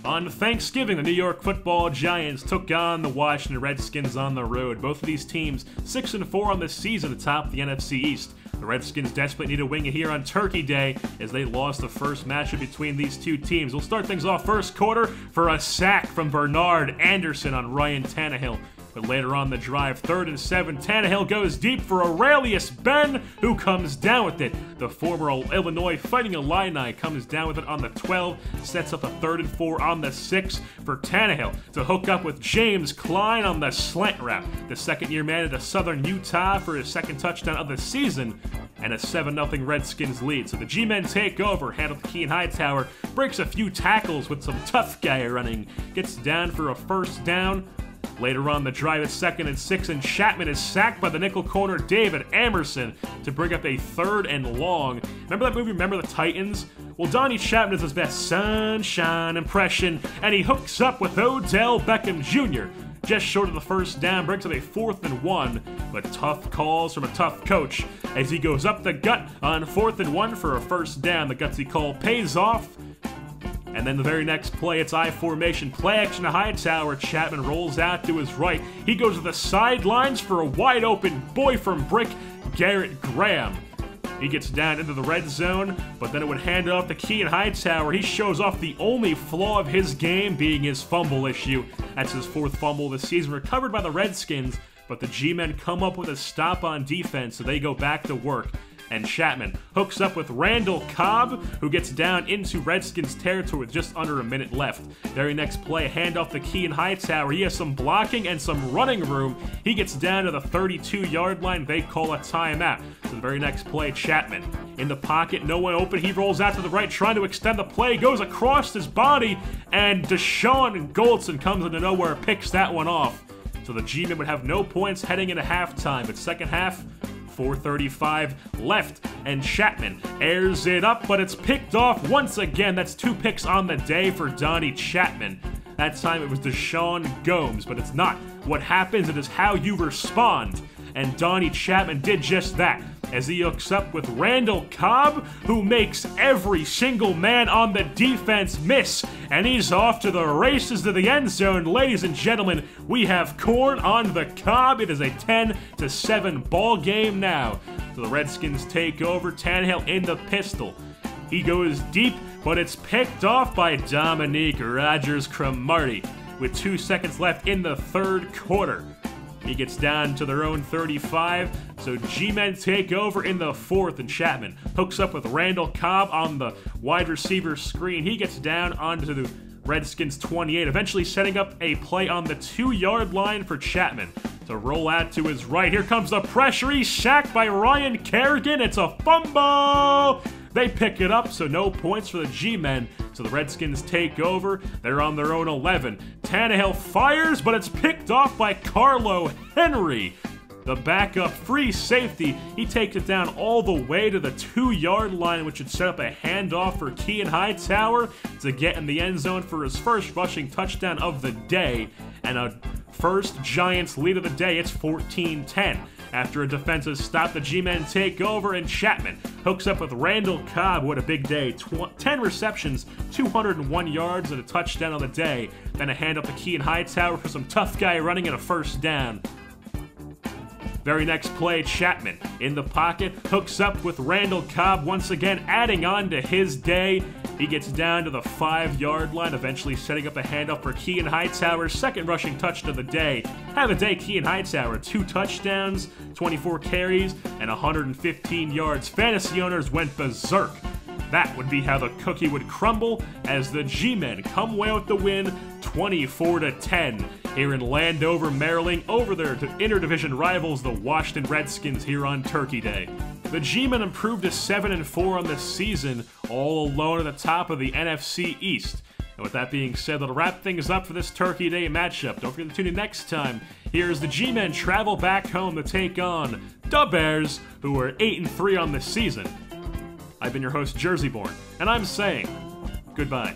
On Thanksgiving, the New York Football Giants took on the Washington Redskins on the road. Both of these teams 6-4 on the season atop the NFC East. The Redskins desperately need a win here on Turkey Day as they lost the first matchup between these two teams. We'll start things off first quarter for a sack from Bernard Anderson on Ryan Tannehill. But later on the drive, 3rd and 7, Tannehill goes deep for Aurelius Ben, who comes down with it. The former Illinois Fighting Illini comes down with it on the 12, sets up a 3rd and 4 on the 6 for Tannehill to hook up with James Klein on the slant route. The second-year man at Southern Utah for his second touchdown of the season, and a 7-0 Redskins lead. So the G-men take over, handle the Kean Hightower, breaks a few tackles with some tough guy running, gets down for a first down. Later on the drive, it's 2nd and 6, and Chapman is sacked by the nickel corner David Amerson to bring up a 3rd and long. Remember that movie, Remember the Titans? Well, Donnie Chapman does his best sunshine impression, and he hooks up with Odell Beckham Jr. Just short of the first down, brings up a 4th and 1, but tough calls from a tough coach as he goes up the gut on 4th and 1 for a first down. The gutsy call pays off. And then the very next play, it's I formation, play action to Hightower. Chapman rolls out to his right. He goes to the sidelines for a wide open boy from Brick, Garrett Graham. He gets down into the red zone, but then it would hand off to Kean Hightower. He shows off the only flaw of his game being his fumble issue. That's his 4th fumble of the season, recovered by the Redskins, but the G-men come up with a stop on defense, so they go back to work. And Chapman hooks up with Randall Cobb, who gets down into Redskins territory with just under a minute left. Very next play, handoff to Kean Hightower. He has some blocking and some running room. He gets down to the 32-yard line. They call a timeout. So the very next play, Chapman in the pocket, no one open. He rolls out to the right, trying to extend the play, goes across his body, and Deshaun Goldson comes into nowhere, picks that one off. So the G-men would have no points heading into halftime. But second half, 4:35 left, and Chapman airs it up, but it's picked off once again. That's 2 picks on the day for Donnie Chapman. That time it was Deshaun Gomes, but it's not what happens, it is how you respond. And Donnie Chapman did just that, as he hooks up with Randall Cobb, who makes every single man on the defense miss, and he's off to the races to the end zone. Ladies and gentlemen, we have corn on the cob. It is a 10-7 ball game now. So the Redskins take over. Tannehill in the pistol. He goes deep, but it's picked off by Dominique Rodgers-Cromartie with 2 seconds left in the 3rd quarter. He gets down to their own 35, so G-men take over in the 4th, and Chapman hooks up with Randall Cobb on the wide receiver screen. He gets down onto the Redskins 28, eventually setting up a play on the 2-yard line for Chapman to roll out to his right. Here comes the pressure. He's sacked by Ryan Kerrigan. It's a fumble. They pick it up, so no points for the G-men. So the Redskins take over. They're on their own 11. Tannehill fires, but it's picked off by Carlo Henry. The backup free safety, he takes it down all the way to the 2-yard line, which would set up a handoff for Kean Hightower to get in the end zone for his first rushing touchdown of the day. And a first Giants lead of the day. It's 14-10. After a defensive stop, the G-men take over, and Chapman hooks up with Randall Cobb. What a big day. 10 receptions, 201 yards, and a touchdown on the day. Then a handoff to Kean Hightower for some tough guy running and a first down. Very next play, Chapman in the pocket, hooks up with Randall Cobb once again, adding on to his day. He gets down to the 5-yard line, eventually setting up a handoff for Kean Hightower's second rushing touchdown of the day. Have a day, Kean Hightower. 2 touchdowns, 24 carries, and 115 yards. Fantasy owners went berserk. That would be how the cookie would crumble as the G-men come away with the win, 24-10 here in Landover, Maryland, over their interdivision rivals, the Washington Redskins, here on Turkey Day. The G-men improved to 7-4 on this season, all alone at the top of the NFC East. And with that being said, that'll wrap things up for this Turkey Day matchup. Don't forget to tune in next time. Here's the G-men travel back home to take on the Bears, who are 8-3 on this season. I've been your host, JerseyBorn, and I'm saying goodbye.